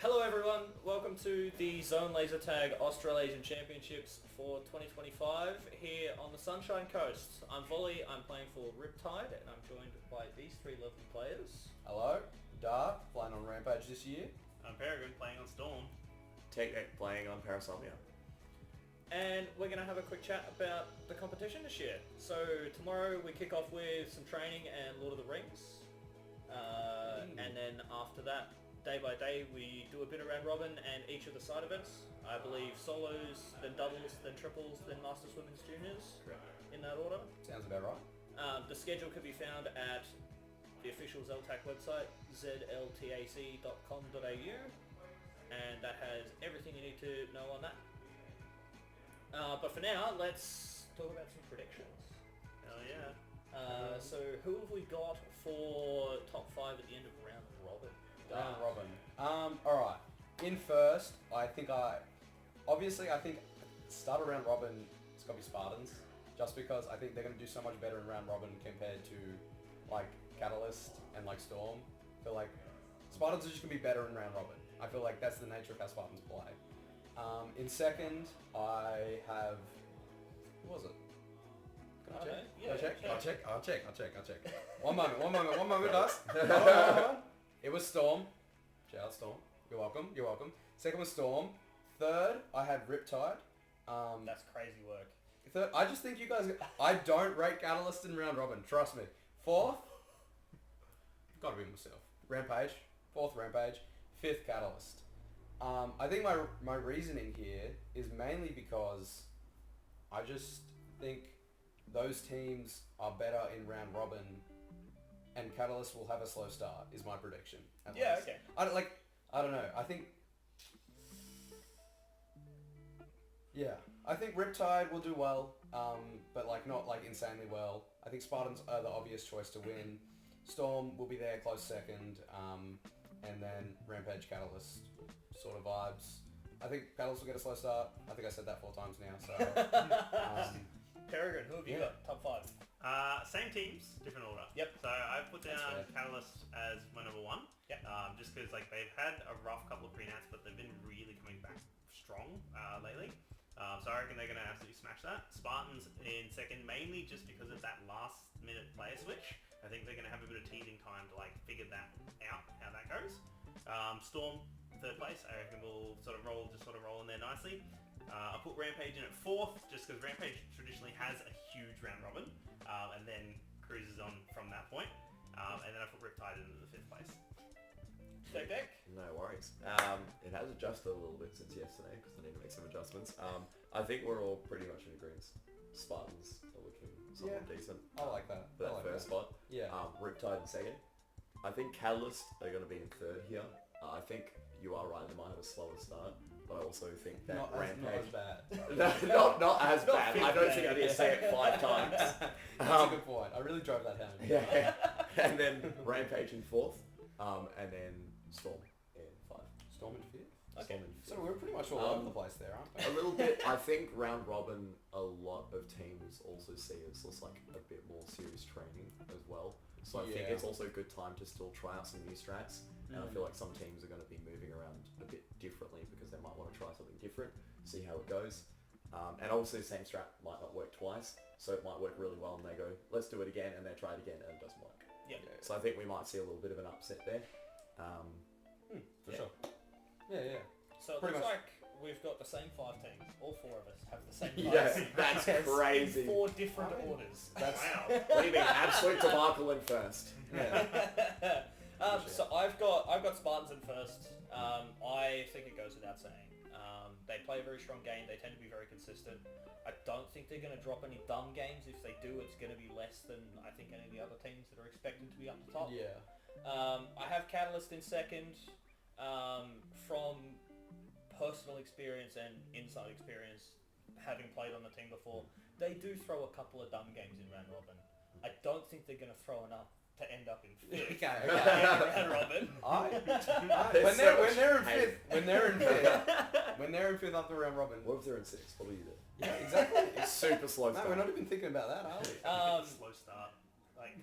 Hello everyone, welcome to the ZLTAC Australasian Championships for 2025 here on the Sunshine Coast. I'm Voli, I'm playing for Riptide and I'm joined by these three lovely players. Hello, Dark, playing on Rampage this year. I'm Peregrin, playing on Storm. Techdeck playing on Parasomnia. And we're going to have a quick chat about the competition this year. So tomorrow we kick off with some training and Lord of the Rings. And then after that, day by day, we do a bit of round robin and each of the side events. I believe solos, then doubles, then triples, then Masters Women's Juniors, in that order. Sounds about right. The schedule can be found at the official ZLTAC website, ZLTAC.com.au, and that has everything you need to know on that. But for now, let's talk about some predictions. Hell yeah. So who have we got for top 5 at the end of round robin? Round robin. Alright. In first, I think start of round robin, it's got to be Spartans. Just because I think they're going to do so much better in round robin compared to like Catalyst and like Storm. I feel like Spartans are just going to be better in round robin. I feel like that's the nature of how Spartans play. In second, I have... Who was it? Can I check? Yeah, I'll check. One moment, guys. Hold on. It was Storm. Shout out Storm. You're welcome. Second was Storm. Third, I had Riptide. That's crazy work. Third, I just think you guys... I don't rate Catalyst in round robin, trust me. Fourth, gotta be myself. Rampage. Fourth, Rampage. Fifth, Catalyst. I think my reasoning here is mainly because I just think those teams are better in round robin and Catalyst will have a slow start is my prediction. Yeah, least. okay. I don't know. I think Riptide will do well, but like not like insanely well. I think Spartans are the obvious choice to win. Storm will be there close second, and then Rampage, Catalyst sort of vibes. I think Catalyst will get a slow start. I think I said that 4 times now. So Peregrine, who have you got? Top 5. Same teams, different order. Yep. So I've put down That's fair. Catalyst as my number 1. Yep. Just because like they've had a rough couple of pre-nats, but they've been really coming back strong lately. So I reckon they're going to absolutely smash that. Spartans in second, mainly just because of that last minute player switch. I think they're going to have a bit of teething time to like figure that out, how that goes. Storm, third place. I reckon we'll sort of roll in there nicely. I put Rampage in at 4th, just because Rampage traditionally has a huge round robin, and then cruises on from that point. And then I put Riptide into the 5th place. Deck. No worries. It has adjusted a little bit since yesterday because I need to make some adjustments. I think we're all pretty much in agreement. Spartans are looking somewhat decent. I like that. For that first spot. Yeah. Riptide in second. I think Catalyst are going to be in third here. I think you are right, they might have a slower start, but I also think that Not Rampage... as bad. not as bad. I don't think I need to say it 5 times. That's a good point. I really drove that home. Yeah. And then Rampage in 4th, and then Storm in 5. Storm in 5th. Okay. So we're pretty much all over the place there, aren't we? A little bit. I think round robin, a lot of teams also see it as like a bit more serious training as well. So I think it's also a good time to still try out some new strats. And I feel like some teams are going to be moving around a bit differently because they might want to try something different, see how it goes. And obviously the same strat might not work twice, so it might work really well and they go, let's do it again, and they try it again and it doesn't work. Yeah. So I think we might see a little bit of an upset there. For sure. Yeah. So it Pretty looks much. like we've got the same 5 teams. All 4 of us have the same 5 Yes, teams. that's Yes, crazy. In 4 different Right. orders. That's Wow. Leaving absolute debacle in first. yeah. So I've got Spartans in first. I think it goes without saying. They play a very strong game. They tend to be very consistent. I don't think they're going to drop any dumb games. If they do, it's going to be less than I think any of the other teams that are expected to be up the top. Yeah. I have Catalyst in second. From personal experience and inside experience, having played on the team before, they do throw a couple of dumb games in round robin. I don't think they're going to throw enough to end up in 5th. Okay. in round robin. When they're in fifth after round robin. What if they're in 6? What do you do? Yeah, exactly. It's super slow No, start. we're not even thinking about that, are we? Slow start. Like,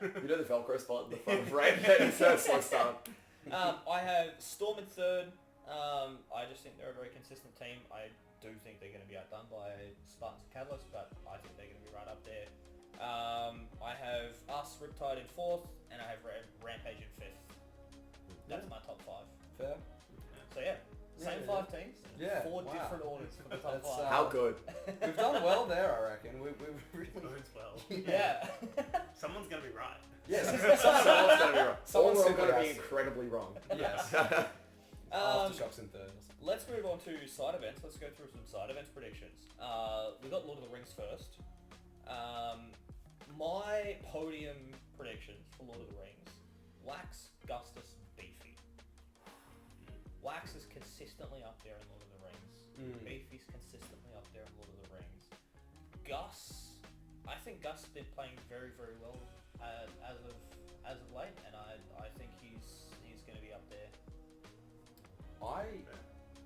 You know the Velcro spot in the front of frame? It's a slow start. I have Storm in third. I just think they're a very consistent team. I do think they're going to be outdone by Spartans and Catalyst, but I think they're going to be right up there. I have us, Riptide in fourth, and I have Rampage in fifth. That's my top five. Fair. So yeah, same five teams. Yeah, Four wow. different orders for the top That's, five. How good? We've done well there, I reckon. We've really... Bodes well. Yeah. Someone's gonna be right. Yes. Someone's going to be wrong. Someone's Or we're simply going to be has to. incredibly wrong. Yes. Um, Aftershocks in third. Let's move on to side events. Let's go through some side events predictions. We got Lord of the Rings first. My podium predictions for Lord of the Rings: Wax, Gustus, Beefy. Wax is consistently up there in Lord of the Rings. Beefy's consistently up there in Lord of the Rings. Gus, I think Gus has been playing very, very well as of late, and I think he's going to be up there. I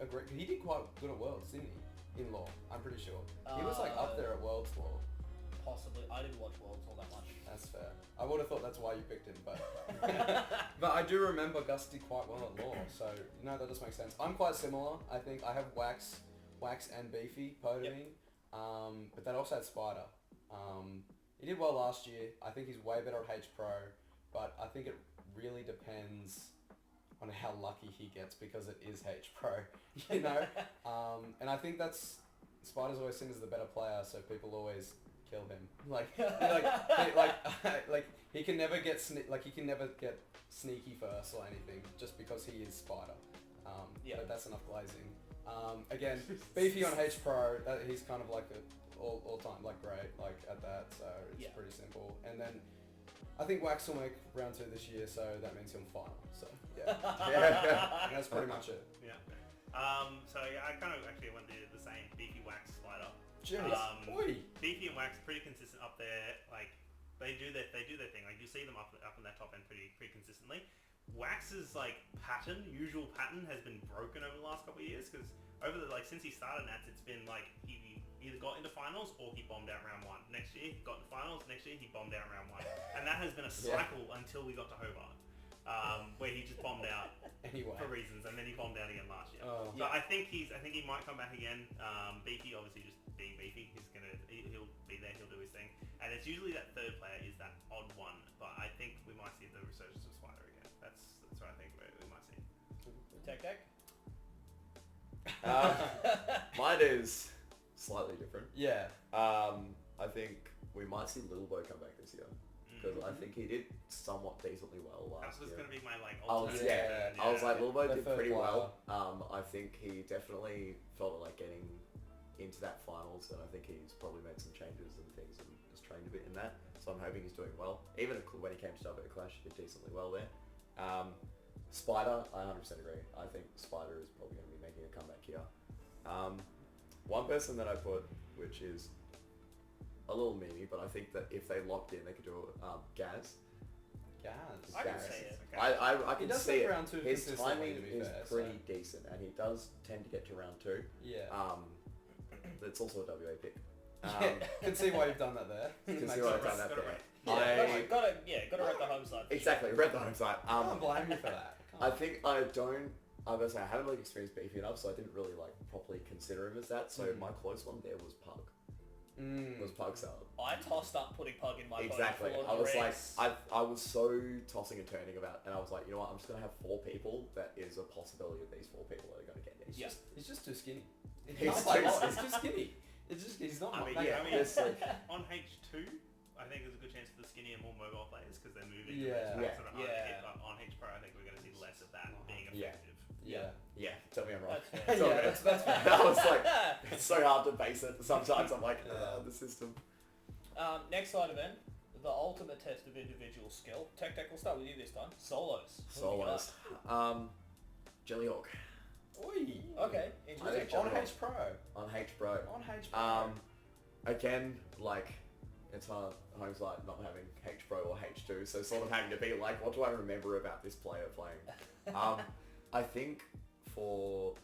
agree. He did quite good at Worlds, didn't he? In Law, I'm pretty sure. He was like up there at Worlds Law. Possibly. I didn't watch Worlds all that much. That's fair. I would have thought that's why you picked him, but but I do remember Gus did quite well at Law, so that does make sense. I'm quite similar. I think I have Wax and Beefy podiuming, but that also had Spider. He did well last year. I think he's way better at H Pro, but I think it really depends on how lucky he gets because it is H Pro, and I think that's Spider's always seen as the better player, so people always kill him. He can never get sneaky first or anything just because he is Spider. But that's enough glazing. Again, Beefy on H Pro, he's kind of like all time great at that, so it's pretty simple. And then I think Wax will make round 2 this year, so that means he'll final. So yeah, and that's pretty much it. Yeah. So I kind of actually went the same Beefy, Wax, Spider. Jeez. Beefy and Wax pretty consistent up there. Like they do their thing. Like you see them up in that top end pretty consistently. Wax's usual pattern has been broken over the last couple of years because since he started Nats, it's been like he either got into finals or he bombed out round 1. Next year he got into finals. Next year he bombed out round 1, and that has been a cycle until we got to Hobart, where he just bombed out for reasons, and then he bombed out again last year. So I think he might come back again. Beefy obviously just being Beefy, he'll be there, he'll do his thing, and it's usually that third player is that odd one. But I think we might see the resurgence of Spider again. That's what I think we might see. Tech deck. Mine is slightly different. Yeah. I think we might see Little Bo come back this year because I think he did somewhat decently well last year. That was going to be my I was like, Little Bo did pretty player. well. I think he definitely felt like getting into that finals, and I think he's probably made some changes and things and has trained a bit in that. So I'm hoping he's doing well. Even when he came to Double Clash, he did decently well there. Spider, I 100% agree. I think Spider is probably going to be making a comeback here. One person that I put, which is a little meanie, but I think that if they locked in, they could do Gaz. I can see it. Okay. I can see it. Round 2 His consistently, timing to be is fair, pretty decent, and he does tend to get to round 2. Yeah. It's also a WA pick. Can see why you've done that there. Can Makes see why I've sense. done that Gotta there. rate. Gotta rep the home side. Exactly, read the home side. I can't blame you for that. I think I haven't really experienced Beefy enough, so I didn't really properly consider him as that. So my close one there was Pug. Was Pug salad. I tossed up putting Pug in my Exactly. podium for I Lord of was the like, Rings. I was so tossing and turning about, and I was like, you know what? I'm just gonna have 4 people. That is a possibility of these 4 people that are gonna get it. He's just too skinny. He's He's too skinny. He's not. I mean, It's like, on H2, I think there's a good chance for the skinnier, more mobile players because they're moving. Yeah. It's sort of hard to Yeah. hit. But on H Pro, I think we're going to see less of that being Yeah. effective. Yeah. tell me I'm wrong. That's fair. Yeah, that's fair. I was like, it's so hard to base it. Sometimes I'm like, the system. Next side event, the ultimate test of individual skill. Tech Deck, we'll start with you this time. Solos. Who have you got? Solos. Jellyhawk. Oi. Okay, I interesting. think On Jellyhawk. H Pro. On H Pro. On H Pro. Again, it's hard. Home's like not having H Pro or H2, so sort of having to be like, what do I remember about this player playing? I think for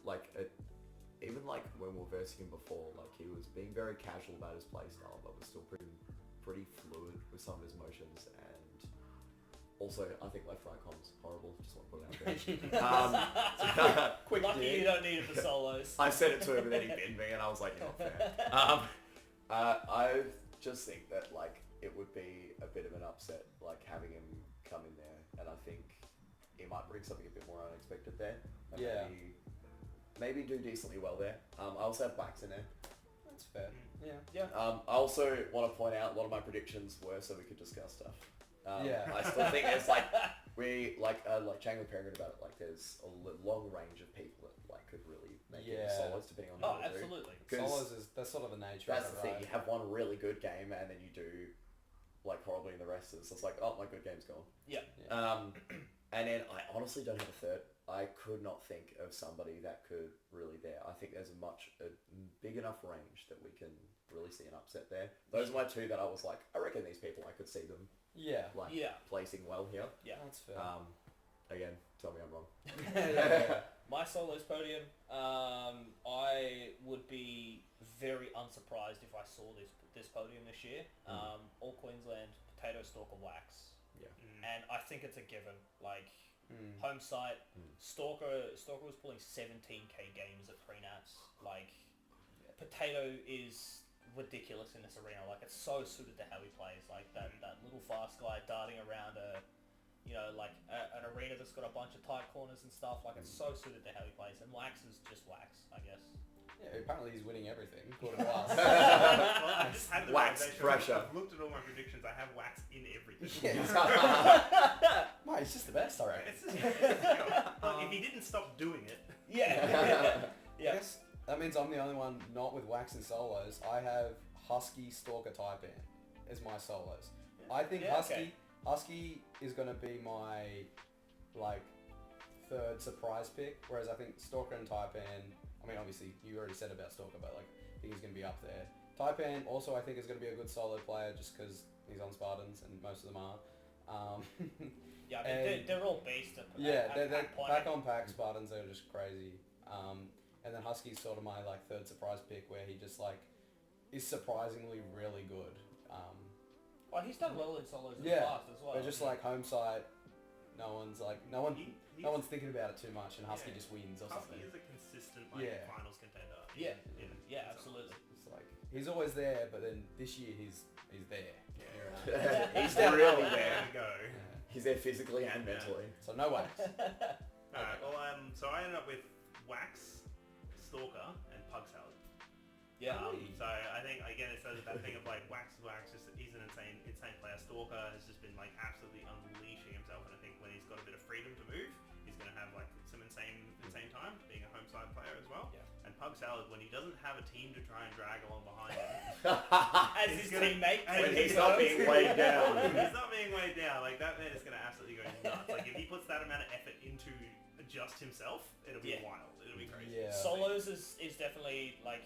even when we were versing him before, he was being very casual about his play style, but was still pretty fluid with some of his motions, and also I think left right com's horrible. Just want to put it out Quick Lucky dig. you don't need it for solos. I said it to him and then he binned me and I was like, not fair. I just think that like it would be a bit of an upset like having him come in there, and I think he might bring something a bit more unexpected there. And Yeah. Maybe do decently well there. I also have Wax in there. That's fair. Yeah. Yeah. I also want to point out a lot of my predictions were so we could discuss stuff. Yeah. I still think it's like like chatting with Peregrin about it. Like there's a long range of people that like could really make it Yeah. solos depending on Oh, who they do. absolutely. 'Cause Solos that's sort of the nature that's of the it, thing. right? You have one really good game and then you do like horribly in the rest. So it's like, oh, my good game's gone. Yeah. And then I honestly don't have a third. I could not think of somebody that could really there. I think there's a big enough range that we can really see an upset there. Those are my two that I was like, I reckon these people, I could see them Yeah. like Yeah. placing well here. Yeah. That's fair. Again, tell me I'm wrong. Yeah. My solos podium, I would be very unsurprised if I saw this podium this year. All Queensland, Potato, Stalker, Wax. Yeah. And I think it's a given. Like, Mm. home site, Stalker was pulling 17k games at pre-nats. Like, Potato is ridiculous in this arena. Like, it's so suited to how he plays. Like, that little fast guy darting around an arena that's got a bunch of tight corners and stuff. Like, it's so suited to how he plays. And Wax is just Wax, I guess. Yeah, apparently he's winning everything, according to us. Well, I just had the Wax realization. pressure. I've looked at all my predictions. I have Wax in everything. Yeah. Mate, he's just the best, I reckon. It's just, if he didn't stop doing it, Yeah. I Yeah. guess that means I'm the only one not with Wax and solos. I have Husky, Stalker, Taipan as my solos. I think Yeah, okay. Husky is going to be my, like, third surprise pick, whereas I think Stalker and Taipan, I mean, obviously, you already said about Stalker, but, like, I think he's going to be up there. Taipan also, I think, is going to be a good solo player just because he's on Spartans, and most of them are. Yeah, I mean, they're all beasts at Yeah, they're point. back on pack. Spartans are just crazy. And then Husky's sort of my like third surprise pick, where he just like is surprisingly really good. Oh, he's done well in solos in the Yeah, past as well. They're just like home site. No one's thinking about it too much, and Husky Yeah. just wins or Husky something. is a consistent Yeah. finals contender. Yeah. in Yeah, solos. absolutely. It's like he's always there, but then this year he's there. Yeah. He's Yeah. really There there. we go. Yeah. He's there physically and mentally. So no Wax. Alright, well, so I ended up with Wax, Stalker, and Pug Salad. Yeah. So I think again it's that thing of like Wax just he's an insane player. Stalker has just been like absolutely unleashing himself, and I think when he's got a bit of freedom to move, he's going to have like some insane time being a home side player as well. Yeah. And Pug Salad, when he doesn't have a team to try and drag along behind him, As He's his gonna- teammate. when he's not being weighed down. he's not being weighed down. Like that man is going to absolutely go nuts. Like if he puts that amount of effort into just himself, it'll be Yeah. wild. It'll be crazy. Yeah. Solos is definitely like,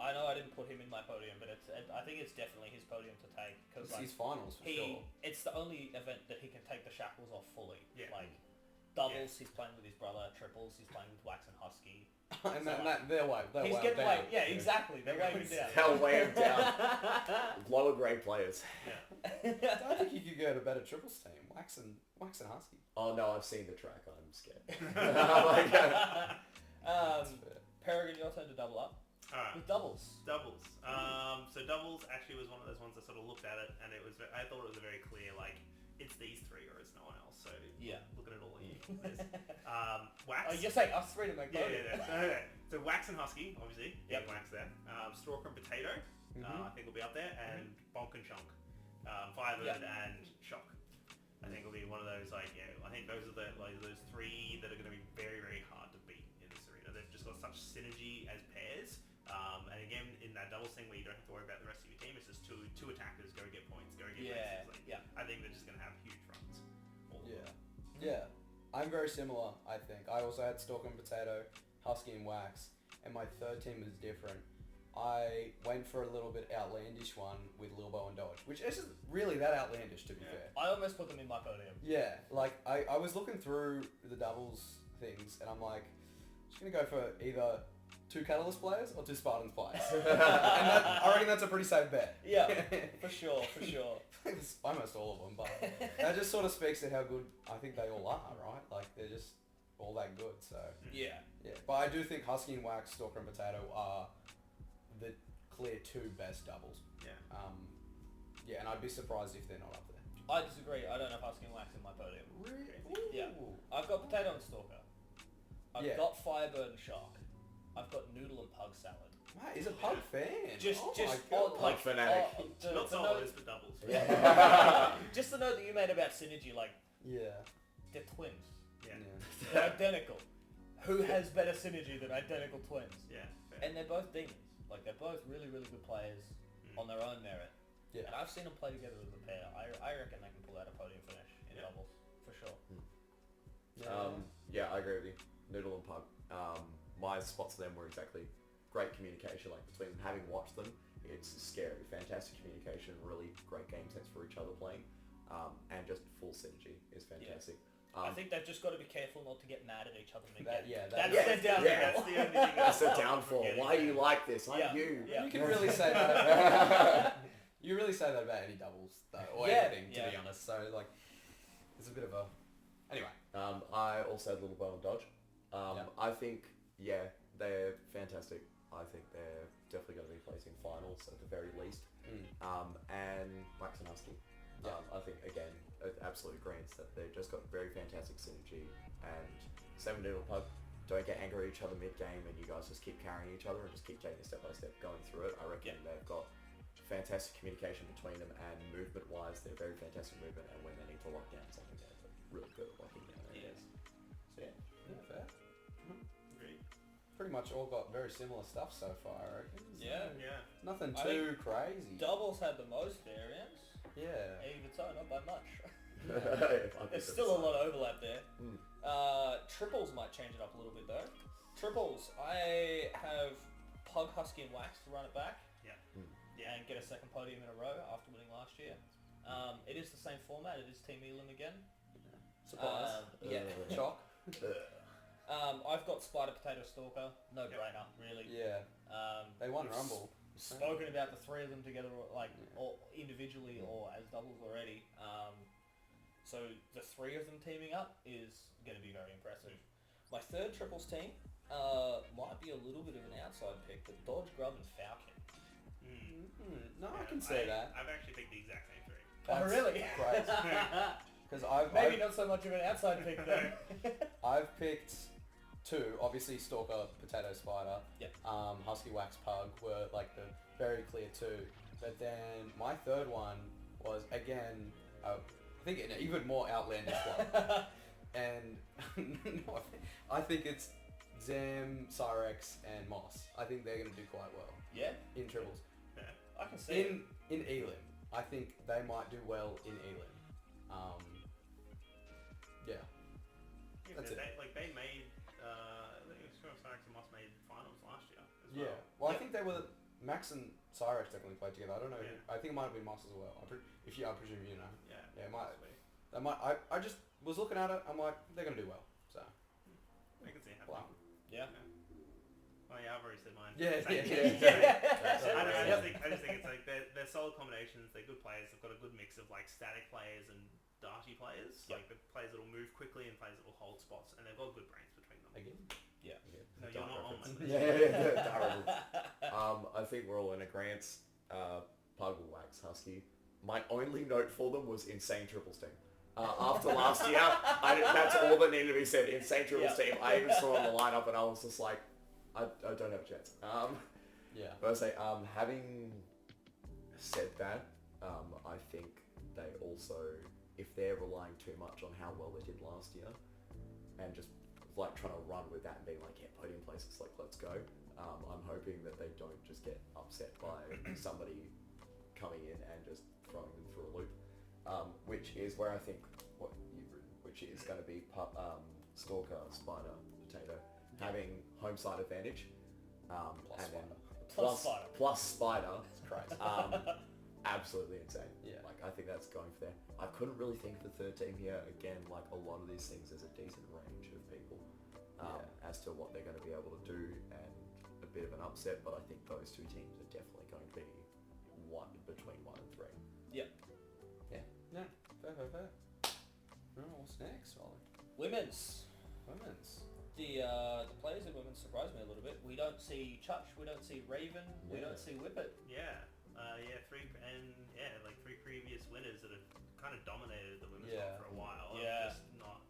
I know I didn't put him in my podium, but I think it's definitely his podium to take because It's like his finals for sure. it's the only event that he can take the shackles off fully. Yeah. Like doubles, he's playing with his brother. Triples, he's playing with Wax and Husky. And So, they'll weigh He's him getting down. weighed. Yeah, exactly. They're weighing him down. They'll weigh him down. Lower grade players. I don't think you could get a better triples team. Wax and Husky. Oh no, I've seen the track. I'm scared. That's fair. Peregrin, your turn to double up Alright. with doubles. Doubles. So doubles actually was one of those ones I sort of looked at it, and I thought it was a very clear like it's these three or it's no one else. So Yeah. looking at all of you. Wax. Oh, you're saying us three to make Yeah, podium. So Wax and Husky, obviously. Yep. Wax there. Stalker and Potato, I think will be up there, and Bonk and Shonk. Firebird Yep. and Shock. I think will be one of those I think those are those three that are going to be very, very hard to beat in this arena. They've just got such synergy as pairs. And again, in that doubles thing where you don't have to worry about the rest of your team, it's just two attackers, go get points, go get Yeah, races. Like, yeah. I think they're just going to have huge runs. All of them. Yeah. I'm very similar, I think. I also had Stalker and Potato, Husky and Wax, and my third team was different. I went for a little bit outlandish one with Lilbo and Dodge, which isn't really that outlandish, to be Yeah. fair. I almost put them in my podium. Yeah, like, I was looking through the doubles things, and I'm like, just going to go for either 2 Catalyst players or 2 Spartans players. I reckon that's a pretty safe bet. Yeah, for sure. It's almost all of them, but that just sort of speaks to how good I think they all are, right? Like, they're just all that good. So Yeah. yeah, but I do think Husky and Wax, Stalker and Potato are the clear 2 best doubles. Yeah. Yeah, and I'd be surprised if they're not up there. I disagree. I don't have Husky and Wax in my podium. Really? Yeah. I've got Potato and Stalker. I've Yeah. got Firebird and Shark. I've got Noodle and Pug Salad. Mate, he's a pug fan. Just oh just my God. Pug fanatic. Not the solos, but doubles. just the note that you made about synergy, like Yeah. they're twins. Yeah. They're identical. Who has better synergy than identical twins? Yeah. Fair. And they're both demons. Like they're both really, really good players on their own merit. Yeah. And I've seen them play together as a pair. I reckon they can pull out a podium finish in Yeah. doubles for sure. Yeah, I agree with you. Noodle and Pug. My spots for them were exactly great communication, like between them. Having watched them, it's scary, fantastic communication, really great game sense for each other playing, and just full synergy is fantastic. I think they've just got to be careful not to get mad at each other again. That's their downfall. That's the only thing. That's the downfall. Why are you like this? I'm Yeah. you. Yeah. You can really say that. You really say that about any doubles, though, or Yeah, anything, to be honest. So, like, it's a bit of a... Anyway. I also had Little Bow and Dodge. I think, they're fantastic. I think they're definitely going to be placing finals at the very least. And Wax and Husky. I think, again, absolute agreements that they've just got very fantastic synergy. And same with Noodle Pug. Don't get angry at each other mid-game and you guys just keep carrying each other and just keep taking step by step going through it. I reckon they've got fantastic communication between them, and movement-wise, they're very fantastic movement, and when they need to lock down something, they're really good at locking down areas. So Yeah, fair. Agreed. Pretty much all got very similar stuff so far, I reckon. Yeah. Yeah. Nothing I too crazy. Doubles had the most variance. Yeah. Even so, not by much. There's There's still a lot of overlap there. Triples might change it up a little bit though. Triples, I have Pug, Husky and Wax to run it back. And get a second podium in a row after winning last year. It is the same format. It is Team Elam again. Surprise. Shock. I've got Spider, Potato, Stalker. No brainer, really. Yeah. They won we've Rumble. Spoken about the 3 of them together, like or individually or as doubles already. So the 3 of them teaming up is going to be very impressive. My third triples team might be a little bit of an outside pick, but Dodge, Grub, and Falcon. No, I can say that. I've actually picked the exact same 3. Oh, really? Great. Because I've Maybe not so much of an outside pick though. I've picked 2. Obviously, Stalker, Potato, Spider. Yep. Husky, Wax, Pug were like the very clear 2. But then my third one was again, I think an even more outlandish one. And I think it's Zam, Cyrex, and Moss. I think they're going to do quite well Yeah, in triples. I can see it. In Elim, I think they might do well in Elim. That's it. They made, I think it was Cyrex and Moss made finals last year as well. Yeah. Well, I think they were Max and Cyrex definitely played together. I don't know. I think it might have been Moss as well. I presume you know. Yeah. Yeah, it might. possibly. They might. I just was looking at it. I'm like, they're gonna do well. So. I can see it happening. Wow. Yeah. Oh yeah, I've already said mine. Yeah. Same Yeah. thing. I just think it's like they're solid combinations. They're good players. They've got a good mix of like static players and darty players. Yep. Like the players that will move quickly and players that will hold spots, and they've got good brains between them. Again. No, you're not on my list. I think we're all in agreement. Pug, Wax, Husky. My only note for them was insane triples team. After last year, that's all that needed to be said. Insane triples team. I even saw in the lineup and I was just like, I don't have a chance. But I say, having said that, I think they also, if they're relying too much on how well they did last year, and just like trying to run with that and being like, yeah, podium places, like let's go. I'm hoping that they don't just get upset by somebody coming in and just throwing them through a loop, which is where I think what you've written, which is going to be Stalker, Spider, Potato, having home side advantage, Plus and then Spider. plus Spider. It's crazy. Absolutely insane. Yeah. Like I think that's going for there. I couldn't really think of the third team here. Again, like a lot of these things, there's a decent range of people as to what they're going to be able to do, and a bit of an upset. But I think those 2 teams are definitely going to be between 1 and 3. Yeah. Fair. Right, what's next, Ollie? Women's. women's. The players in women's surprise me a little bit. We don't see Chuch, we don't see Raven, we don't see Whippet. Three previous winners that have kind of dominated the women's Yeah. comp for a while. Yeah. Just not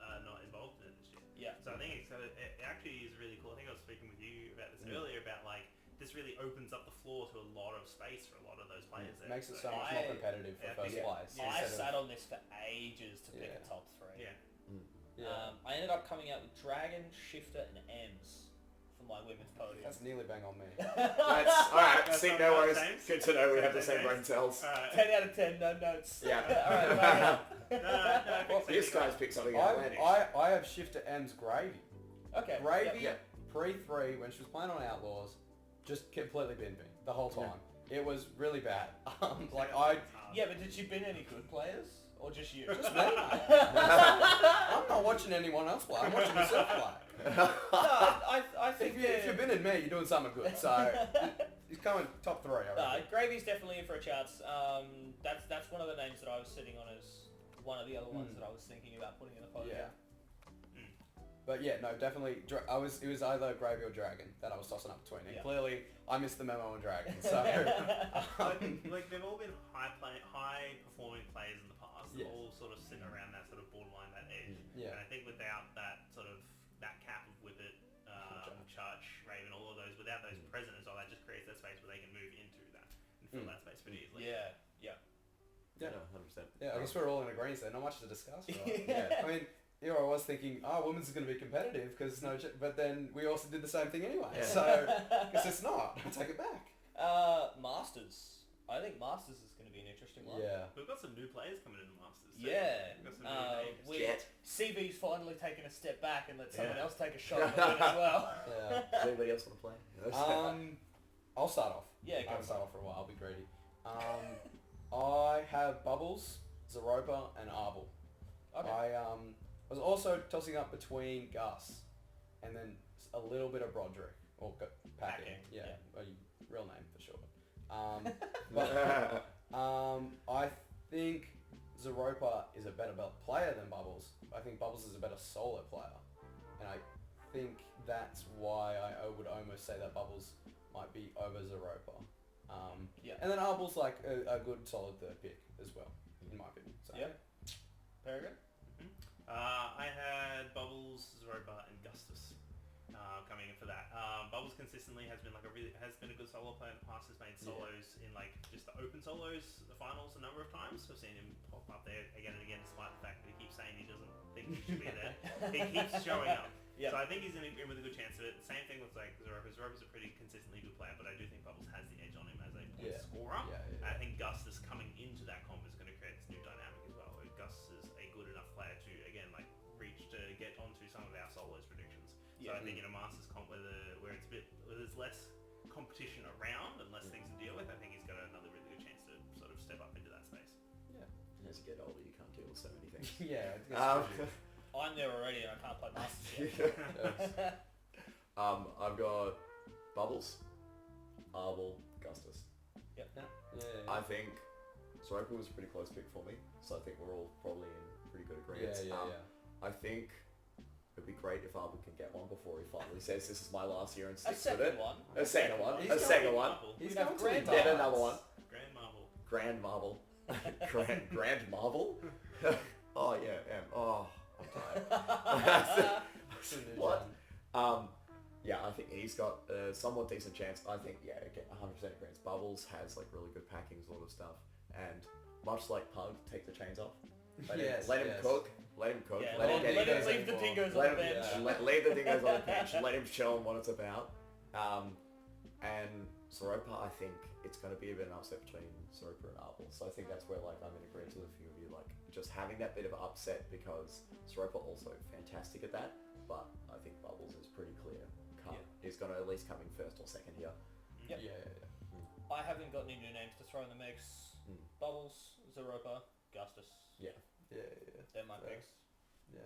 involved in it this year. Yeah. So I think it actually is really cool. I think I was speaking with you about this earlier about like this really opens up the floor to a lot of space for a lot of those players. There. Makes it so much more competitive for first place. I sat on this for ages to pick a top 3. Yeah. I ended up coming out with Dragon, Shifter, and Ems for my women's podium. That's nearly bang on me. That's alright. That's See, not no my worries. names. Good to know we have the Same same brain cells. 10 out of 10, no notes. Yeah. Alright, bang up. No, This guy's picked something outlandish. I have Shifter M's Gravy. Okay. Gravy, Yep. pre-3, when she was playing on Outlaws, just completely binned me the whole time. It was really bad. Yeah, but did she bin any good players? Or just you? Just me. I'm not watching anyone else play. I'm watching myself play. No, I think If you're binning me, you're doing something good. So he's coming top 3. I reckon. Gravy's definitely in for a chance. That's one of the names that I was sitting on as one of the other ones that I was thinking about putting in the podium. Yeah. But yeah, no, definitely. It was either Gravy or Dragon that I was tossing up between. And clearly, I missed the memo on Dragon. So like they've all been high performing players in the past. Yes. All sort of sitting around that sort of borderline, that edge. Yeah. And I think without that sort of that cap of Whippet, Church, Raven, all of those, without those present as well, that just creates that space where they can move into that and fill that space pretty easily. Yeah. Yeah, no, 100%. yeah, I guess we're all in agreement there. Not much to discuss. Right? Yeah. I mean, I was thinking, women's is going to be competitive because but then we also did the same thing anyway. Yeah. So guess it's not. I take it back. Masters. I think Masters is going to be an interesting one. Yeah. We've got some new players coming in the Masters. too. Yeah. We've got some new names. Jet. CB's finally taken a step back and let someone Yeah. else take a shot at it as well. Yeah. Does anybody else want to play? I'll start off. Yeah, I go haven't started off for a while. I'll be greedy. I have Bubbles, Zeropa, and Arbol. Okay. I was also tossing up between Gus and then a little bit of Broderick or Packing. Yeah, well, real name for sure. I think Zeropa is a better player than Bubbles. I think Bubbles is a better solo player, and I think that's why I would almost say that Bubbles might be over Zeropa. And then Arbel's like a good solid third pick as well, in my opinion. So. Yep. Peregrine? I had Bubbles, Zeropa, and Gustus coming in for that. Bubbles consistently has been a good solo player in the past. Has made solos in like just the open solos, the finals a number of times. I've seen him pop up there again and again, despite the fact that he keeps saying he doesn't think he should be there. He keeps showing up. So I think he's in with a good chance of it. Same thing with like Zeropa. Zeropa's a pretty consistently good player, but I do think Bubbles has the edge on him as a point scorer. And I think Gustus coming into that comp is going to create this new dynamic as well. Where Gus is a good enough player to again like reach to get onto some of our solos predictions. So I think in a Masters comp where it's where there's less competition around and less things to deal with, I think he's got another really good chance to sort of step up into that space. Yeah. As you get older, you can't deal with so many things. I'm there already and I can't play Masters yet. I've got Bubbles, Arbol, Gustus. Yep. Yeah. I think Zeropa was a pretty close pick for me, so I think we're all probably in pretty good agreement. I think it'd be great if Arbol can get one before he finally says this is my last year and sticks with it. A second one. He's A second one. He's got going to Grand the Then Dons. another one. Grand Marvel. Grand Marvel? Oh yeah, oh, I'm tired. What? Yeah, I think he's got a somewhat decent chance. I think, yeah, again, 100% agrees. Bubbles has like really good packing sort of stuff, and much like Pug, take the chains off. Let him cook. Let him cook. Yeah, let him get leave the dingoes on let the him, bench. leave the dingoes on the bench. Let him show him what it's about. And Zeropa, I think it's going to be a bit of an upset between Zeropa and Arbol. So I think that's where like I'm in agreement with a few of you, like just having that bit of upset because Zeropa also fantastic at that, but I think Bubbles is pretty clear cut. He's going to at least come in first or second here. Yep. I haven't got any new names to throw in the mix. Bubbles, Zeropa, Gustus. Yeah. They're my picks. Yeah.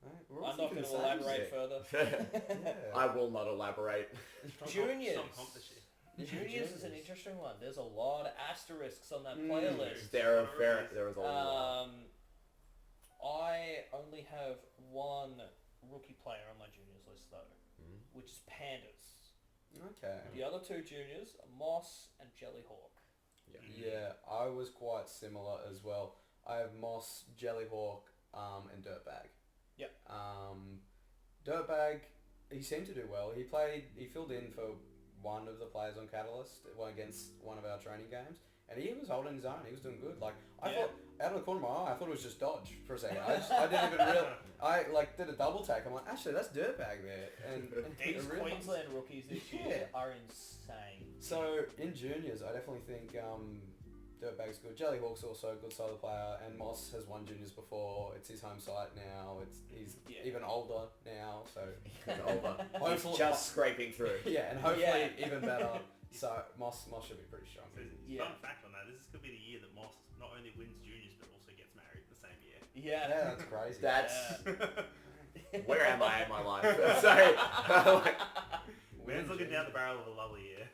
I'm not going to elaborate further. I will not elaborate. Juniors. Strong comp this year. Juniors is an interesting one. There's a lot of asterisks on that player list. There is a lot. I only have one rookie player on my juniors list though, which is Pandas. Okay. The other two juniors are Moss and Jellyhawk. Yeah, I was quite similar as well. I have Moss, Jellyhawk, and Dirtbag. Yep. Dirtbag, he seemed to do well. He filled in for one of the players on Catalyst against one of our training games, and he was holding his own. He was doing good. Like I thought, out of the corner of my eye, I thought it was just dodge for a second. I didn't even realize. I did a double tack. I'm like, actually, that's Dirtbag there. And these Queensland rookies this year are insane. So in juniors, I definitely think Dirtbag's good. Jellyhawk's also a good solo player, and Moss has won juniors before. It's his home site now. He's even older now, so He's just scraping through. Yeah, and hopefully even better. So Moss should be pretty strong. Fun fact on that: this could be the year that Moss not only wins juniors but also gets married the same year. Yeah, that's crazy. Where am I in my life? Sorry. Man's looking down the barrel of a lovely year.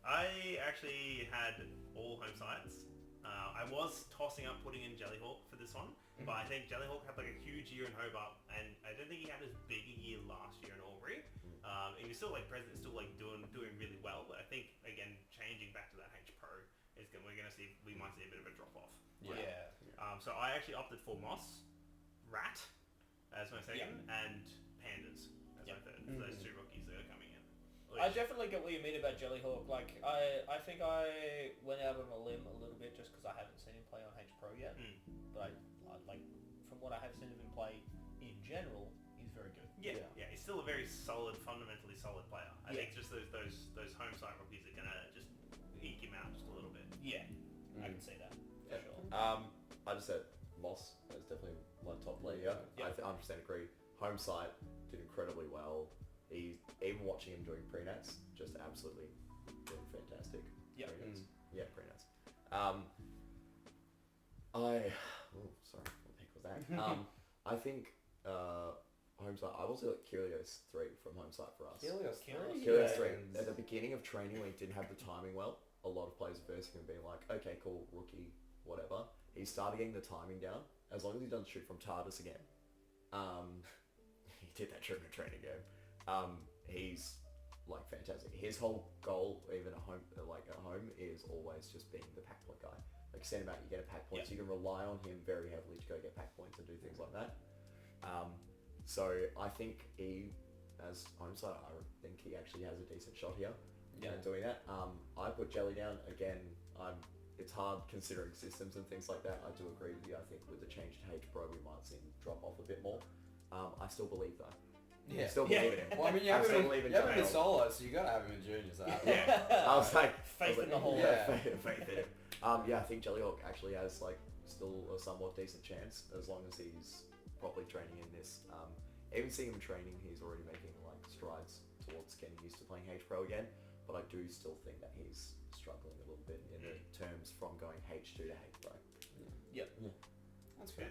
I actually had all home sites. I was tossing up putting in Jellyhawk for this one, but I think Jellyhawk had a huge year in Hobart, and I don't think he had as big a year last year in Albury. And he's still president, still doing really well. But I think again, changing back to that H Pro we might see a bit of a drop off. Yeah. So I actually opted for Moss, Rat as my second, and Pandas as my third. So those two rookies that are coming in. I definitely get what you mean about Jellyhawk. Like, I think I went out on a limb a little bit just because I haven't seen him play on H Pro yet. But I from what I have seen of him play in general, he's very good. Yeah, he's still a very solid, fundamentally solid player. I think just those home site rookies are gonna just eke him out just a little bit. Yeah, I can see that for sure. I just said Moss is definitely my top player. I 100% agree. Home site did incredibly well. Even watching him doing pre-nats, just absolutely doing fantastic. Yeah. Pre-nats. Yeah, pre-nats. Sorry, what the heck was that? I think home site. I also got Kyrgios 3 from home site for us. Kyrgios 3. At the beginning of training, when he didn't have the timing well, a lot of players were versing him being like, okay, cool, rookie, whatever. He started getting the timing down. As long as he doesn't shoot from TARDIS again. He did that during a training game. He's fantastic. His whole goal, even at home, is always just being the pack point guy. Like send him out, you get a pack point, so you can rely on him very heavily to go get pack points and do things like that. So I think as home side, I think he actually has a decent shot here. Doing that. I put Jelly down again. It's hard considering systems and things like that. I do agree with you. I think with the change to H Pro, we might see him drop off a bit more. I still believe though. Yeah. Still believe in him. Well, I mean, you have him in solo, so you gotta have him in juniors. I was like, faith in the whole. Faith in him. I think Jellyhawk actually has still a somewhat decent chance as long as he's properly training in this. Even seeing him training, he's already making strides towards getting used to playing H Pro again. But I do still think that he's struggling a little bit in the terms from going H2 to H Pro. That's fair.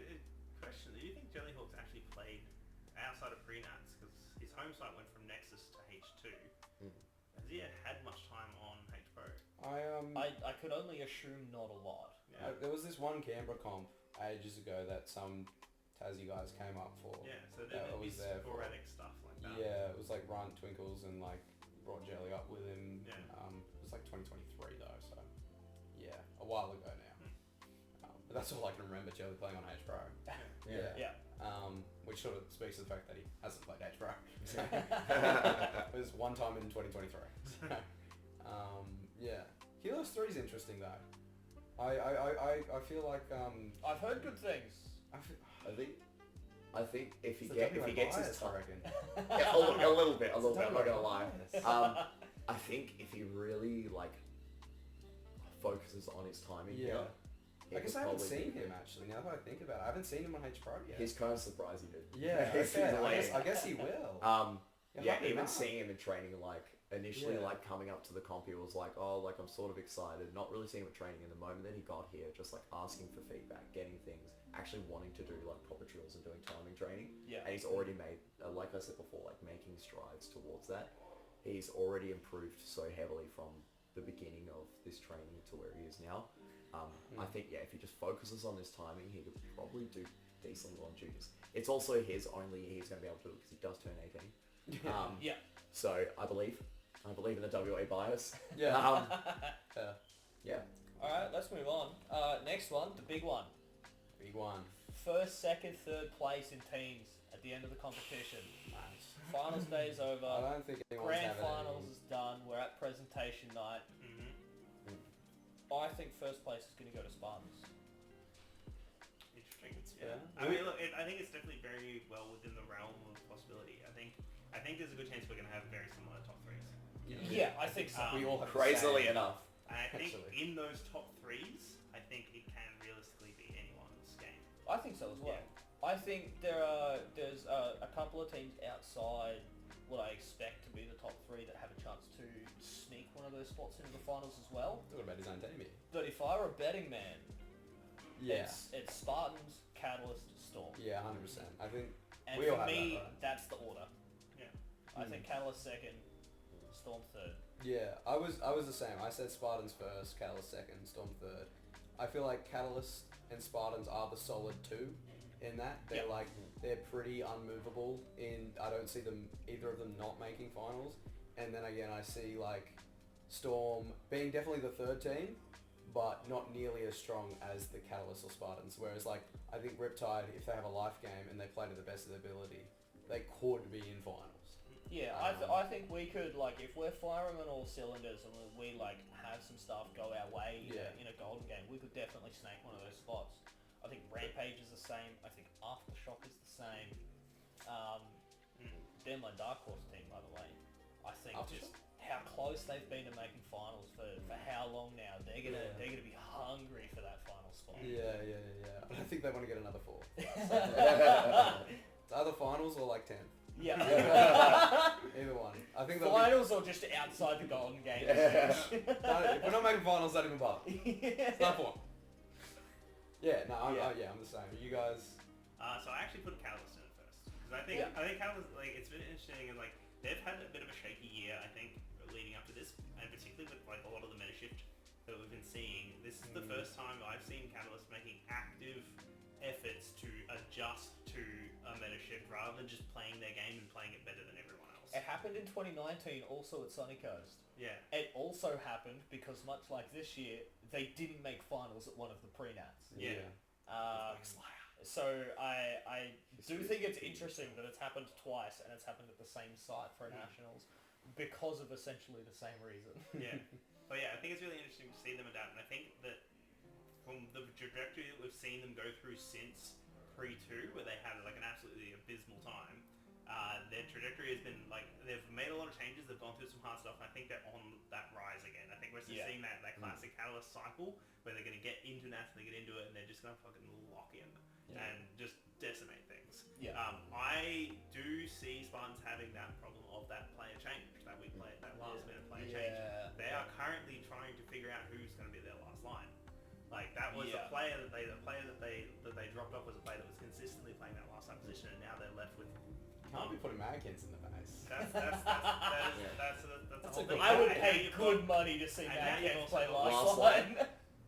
Question: do you think Jellyhawk's actually played outside of pre-nats? Because his home site went from Nexus to H2. Has he had much time on H Pro? I could only assume not a lot. There was this one Canberra comp ages ago that some Tassie guys came up for. Yeah, so there was sporadic stuff like that. Yeah, it was Ryan Twinkles and brought Jelly up with him. Yeah. It was 2023 though, so yeah, a while ago now. But that's all I can remember Jelly playing on H Pro. Yeah. Which sort of speaks to the fact that he hasn't played H Pro. So, it was one time in 2023. So, Helios 3 is interesting though. I feel like I've heard good things. I think if he gets his I reckon. a little bit. I'm not gonna lie. I think if he really focuses on his timing here. I guess I haven't seen him actually. Now that I think about it, I haven't seen him on H Pro yet. He's kind of surprised he did. Yeah, I guess he will. Even seeing him in training, initially, coming up to the comp, he was like, I'm sort of excited. Not really seeing him training in the moment that he got here, just asking for feedback, getting things, actually wanting to do proper drills and doing timing training. Yeah. And he's already made, like I said before, making strides towards that. He's already improved so heavily from the beginning of this training to where he is now. I think, if he just focuses on his timing, he could probably do decently well in juniors. It's also his only year he's going to be able to do it because he does turn 18. Yeah. So I believe in the WA bias. Yeah. Yeah. Alright, let's move on. Next one, the big one. Big one. First, second, third place in teams at the end of the competition. Finals day is over. I don't think anyone's Grand having finals any. is done. We're at presentation night. Mm-hmm. I think first place is going to go to Spartans. Interesting. Yeah. I mean, look, I think it's definitely very well within the realm of possibility. I think there's a good chance we're going to have very similar top threes. Yeah, I think so. We all have Crazily the same. enough. And I think Actually. in those top threes, I think it can realistically be anyone's game. I think so as well. I think there's a couple of teams outside what I expect to be the top three that have a chance to sneak one of those spots into the finals as well. Talking about his own team here. But if I were a betting man, Yeah. it's Spartans, Catalyst, Storm. Yeah, 100%. I think And we all for have me, that, right? that's the order. Yeah. I think Catalyst second, Storm third. Yeah, I was the same. I said Spartans first, Catalyst second, Storm third. I feel like Catalyst and Spartans are the solid two in that. They're they're pretty unmovable I don't see them, either of them not making finals. And then again, I see like Storm being definitely the third team, but not nearly as strong as the Catalyst or Spartans. Whereas like, I think Riptide, if they have a life game and they play to the best of their ability, they could be in finals. Yeah, I think we could, like, if we're firing on all cylinders and we like have some stuff go our way in a golden game, we could definitely snake one of those spots. I think Rampage is the same. I think Aftershock is the same. They're my dark horse team, by the way. I think just how close they've been to making finals for how long now. They're gonna be hungry for that final spot. Yeah. I think they want to get another 4. It's either finals or like 10th. Yeah. Either one. I think Finals or just outside the golden game. if we're not making finals, don't even bother. It's not for. Yeah, no, I'm the same. You guys. So I actually put Catalyst in first because I think Catalyst, like, it's been interesting and like they've had a bit of a shaky year. I think leading up to this, and particularly with like a lot of the meta shift that we've been seeing. This is the first time I've seen Catalyst making active efforts to adjust to a meta shift rather than just playing their game and playing it better than everyone else. It happened in 2019 also at Sunny Coast. Yeah. It also happened because much like this year, they didn't make finals at one of the pre-nats. Yeah. So I do think it's interesting that it's happened twice and it's happened at the same site for nationals because of essentially the same reason. Yeah. But yeah, I think it's really interesting to see them adapt, and I think that from the trajectory that we've seen them go through since pre-2, where they had like an absolutely abysmal time, their trajectory has been like, they've made a lot of changes, they've gone through some hard stuff, and I think they're on that rise again. I think we're still seeing that classic Catalyst cycle where they're going to get into Nats, they get into it, and they're just going to fucking lock in and just decimate things. Yeah. I do see Spartans having that problem of that player change, that we played, that last minute player change. They are currently trying to figure out who's going to be their last line. Like, that was the player that they dropped off was a player that was consistently playing that last line position, and now they're left with. Can't be putting Magkins in the face. That's the whole thing. I would pay good money to see and Matt now Kent you've play also last got line.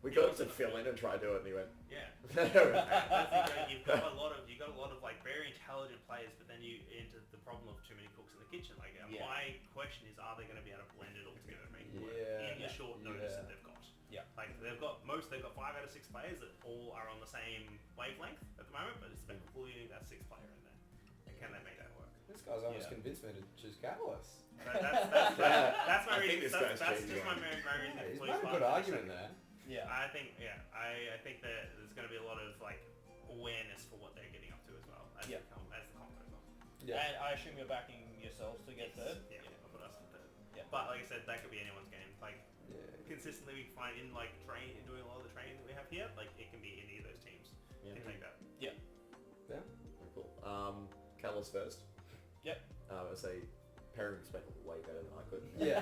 We got him to fill in and try to do it, and he went. Yeah. That's the thing, you've got a lot of like very intelligent players, but then you enter the problem of too many cooks in the kitchen. Like, my question is, are they going to be able to blend it all together and make it work in the short notice that they've got? Yeah. Like, they've got 5 out of 6 players that all are on the same wavelength at the moment, but it's including that 6th player in there. And can they make that work? This guy's almost convinced me to choose Catalyst. That's my reason. That's changing just my main reason. He's made a good argument there. Yeah. I think that there's going to be a lot of like awareness for what they're getting up to as well as the comp goes on. Yeah. And I assume you're backing yourselves to get third? Yeah, I'll put us in third. Yeah. But like I said, that could be anyone's game. Like, consistently we find in like doing a lot of the training that we have here, like it can be any of those teams. Yeah. Can take that. Yeah. Yeah. Very cool. Catalyst first. Yep. I say Peregrin's playing way better than I could. Yeah.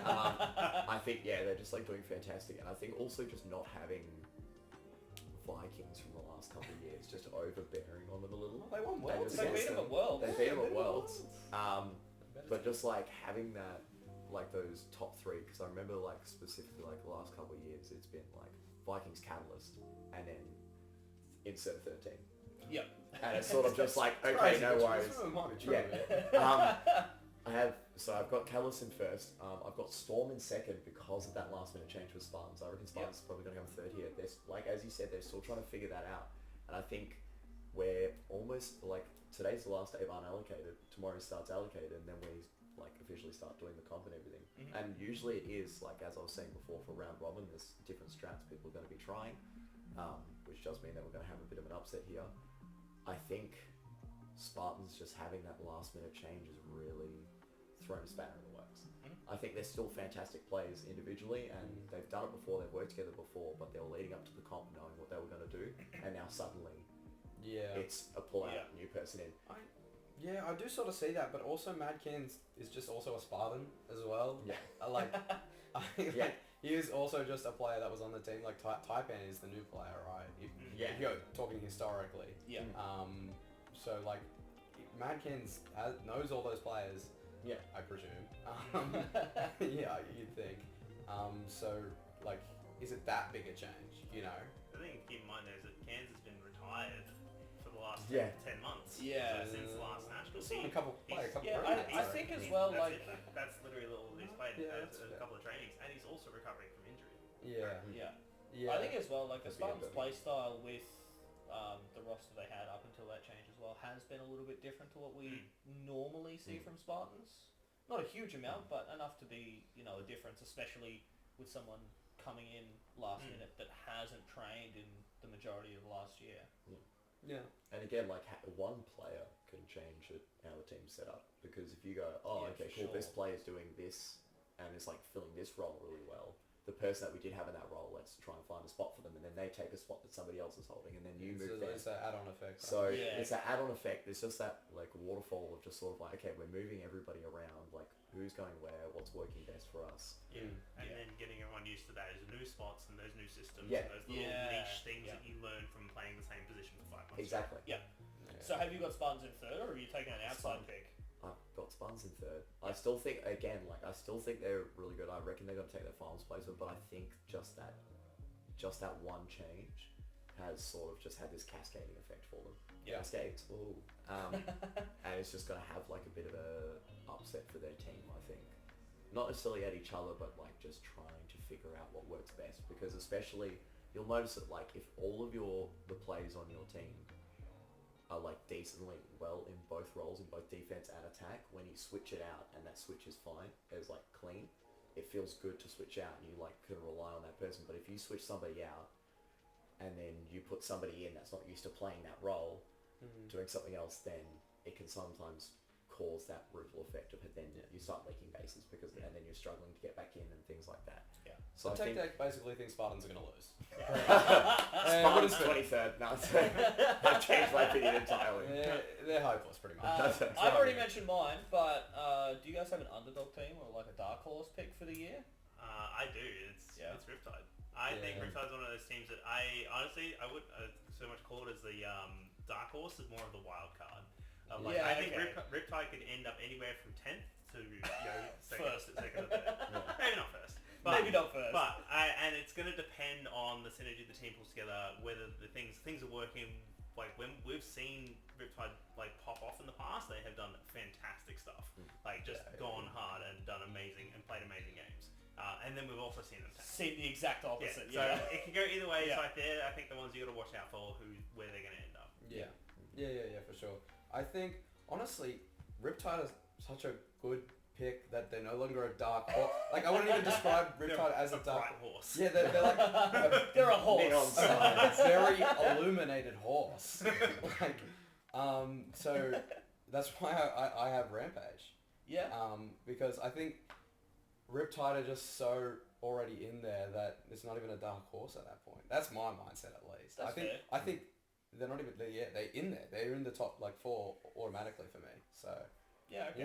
I think they're just like doing fantastic, and I think also just not having Vikings from the last couple of years just overbearing on them a little. They won Worlds. They beat him at Worlds. They beat him at Worlds. But just like having that, like those top 3, because I remember like specifically like the last couple of years, it's been like Vikings, Catalyst, and then insert 13. Yep. And it's sort of just like, okay, Crazy, no which worries. might be true, Yeah. I've got Catalyst in first. I've got Storm in second because of that last minute change with Spartans. I reckon Spartans are probably going to come third here. They're, like, as you said, they're still trying to figure that out. And I think we're almost, like, today's the last day of unallocated. Tomorrow starts allocated, and then we, like, officially start doing the comp and everything. Mhm. And usually it is, like, as I was saying before, for round robin, there's different strats people are going to be trying, which does mean that we're going to have a bit of an upset here. I think Spartans just having that last minute change has really thrown a spanner in the works. I think they're still fantastic players individually, and they've done it before, they've worked together before, but they were leading up to the comp knowing what they were going to do, and now suddenly it's a pull out, new person in. I do sort of see that, but also Madkins is just also a Spartan as well. Yeah. He is also just a player that was on the team. Like Taipan is the new player, right? If you're talking historically. Yeah. So like, Madkins knows all those players. Yeah. I presume. Yeah, you'd think. So like, is it that big a change? You know. The thing to keep in mind there is that Kansas has been retired for the last 10 months. Yeah. So since the last national Seen team. a couple Yeah, tournaments, I think as well, that's like... that's literally all he's played. Yeah, Has that's a fair. couple of trainings, and he's also recovering from injury. Yeah. Yeah. I think as well, like the That'd be Spartans good. play style with the roster they had up until that change as well has been a little bit different to what we normally see from Spartans. Not a huge amount, but enough to be, you know, a difference, especially with someone coming in last minute that hasn't trained in the majority of last year. Yeah. And again, like one player can change it, how the team's set up. Because if you go, oh, Yeah, okay, for cool, this sure. player's doing this and it's like filling this role really well. The person that we did have in that role, let's try and find a spot for them, and then they take a spot that somebody else is holding, and then you move there. It's an add-on effect. So Yeah. it's that add-on effect. It's just that like waterfall of just sort of like, okay, we're moving everybody around. Like who's going where, what's working best for us. Yeah. And then getting everyone used to those new spots and those new systems Yeah. and those little Yeah. niche things Yeah. that you learn from playing the same position for 5 months. Exactly. Yeah. So have you got Spartans in third, or are you taking an outside pick? I've got Spartans in third. I still think, again, like I still think they're really good. I reckon they're going to take their finals placement, but I think just that one change has sort of just had this cascading effect for them. Yeah. Cascades. Ooh. And it's just going to have like a bit of a upset for their team, I think. Not necessarily at each other, but like just trying to figure out what works best. Because especially, you'll notice that like if all of the players on your team are like decently well in both roles, in both defense and attack, when you switch it out and that switch is fine, it's like clean, it feels good to switch out and you like can rely on that person. But if you switch somebody out and then you put somebody in that's not used to playing that role, doing something else, then it can sometimes cause that ripple effect of it. Then you start leaking bases because and then you're struggling to get back in and things like that. Yeah. So I think Techdeck basically thinks Spartans are going to lose. Spartans 23rd. No, I've changed my opinion entirely. They're hopeless, pretty much. I've already mentioned mine, but do you guys have an underdog team or like a dark horse pick for the year? I do. It's Riptide. I think Riptide's one of those teams that I honestly I would so much call it as the dark horse is more of the wild card. I think Riptide could end up anywhere from 10th to second or third. Maybe not first. Maybe not first. But and it's going to depend on the synergy the team pulls together, whether the things are working. Like when we've seen Riptide like pop off in the past, they have done fantastic stuff. Like just gone hard and done amazing and played amazing games. And then we've also seen them tank. See the exact opposite. So it can go either way. It's like there. I think the ones you got to watch out for where they're going to end up. Yeah, for sure. I think, honestly, Riptide is such a good pick that they're no longer a dark horse. Like, I wouldn't even describe Riptide as a dark bright horse. Yeah, they're like... They're a horse. a very illuminated horse. Like, so that's why I have Rampage. Yeah. Because I think Riptide are just so already in there that it's not even a dark horse at that point. That's my mindset, at least. That's fair. I think they're not even. They're in there. They're in the top like 4 automatically for me. So Yeah. Okay.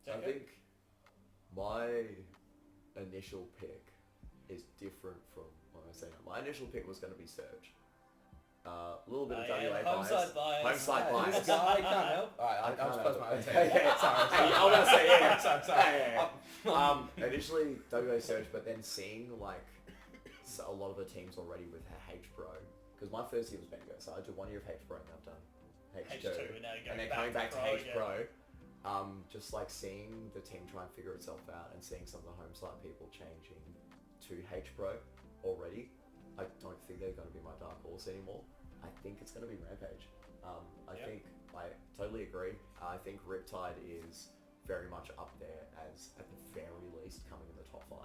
yeah. I think my initial pick is different from what I was saying. My initial pick was going to be Surge. A little bit of WA bias. Homeside bias. Homeside bias. This guy can't help. Alright, I'll just post my own take. Sorry. I was going to say, yeah. Sorry. Initially WA Surge, but then seeing like a lot of the teams already with H Pro, because my first year was Bengo, so I did 1 year of H Pro and I've done H2. H2, and now you're and then going coming back to Pro H again. Pro, just like seeing the team try and figure itself out and seeing some of the home site people changing to H Pro already, I don't think they're going to be my dark horse anymore. I think it's going to be Rampage. I think I totally agree. I think Riptide is very much up there as at the very least coming in the top 5.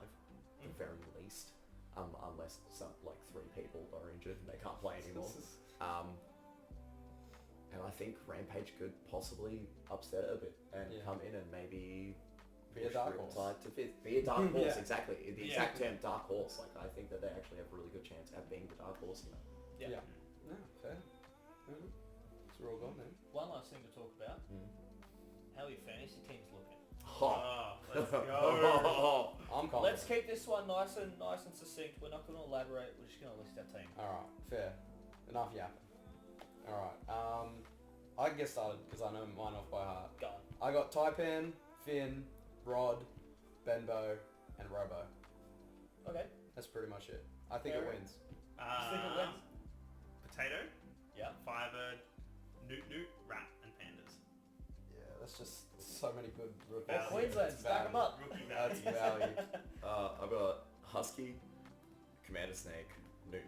The very least, unless some like 3 people are injured and they can't play anymore. And I think Rampage could possibly upset it a bit and come in and maybe be a dark horse. Riptide to fifth. Be a dark horse, Yeah. exactly. The exact term, dark horse. Like I think that they actually have a really good chance at being the dark horse here. Yeah. No, fair. So we're all gone then. One last thing to talk about. Mm. How are your fantasy teams looking? Oh, let's go. I'm confident. Let's keep this one nice and succinct. We're not going to elaborate. We're just going to list our team. Alright, fair. Enough yapping. Alright, I can get started because I know mine off by heart. Go on. I got Taipan, Finn, Rod, Benbow, and Robo. Okay. That's pretty much it. I think Fair. it wins. think it wins? Potato, Yeah. Firebird, Newt, Rat, and Pandas. Yeah, that's just so many good rookies. Value. Queensland, It's stack 'em value. up. Rookie That's value. value. I've got Husky, Commander Snake, Newt,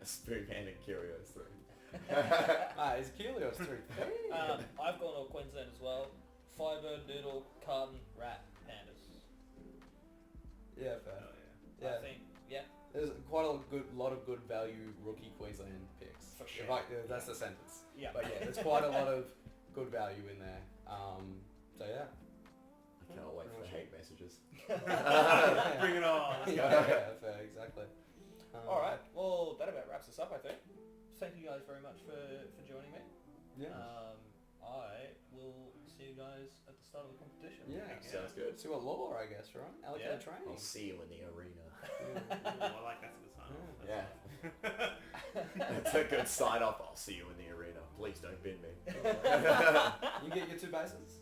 Spoonman, and Curios 3. Is Kelios 3? I've gone all Queensland as well. Firebird, Noodle, Carton, Rat, Pandas. Yeah, fair. Oh, yeah. Yeah. I think, yeah. There's quite a lot of good value rookie Queensland picks. For sure. That's the sentence. Yeah. But yeah, there's quite a lot of good value in there. So yeah. I cannot wait for the hate messages. Bring it on. Let's go. Yeah, fair, exactly. Alright, well that about wraps us up I think. Thank you guys very much for joining me. Yeah. I will see you guys at the start of the competition. Yeah. Sounds good. See what law, I guess, right? Allocated Yeah. training. I'll see you in the arena. Ooh, I like that's a good sign. Yeah. That's a good sign off. I'll see you in the arena. Please don't bin me. You get your 2 bases?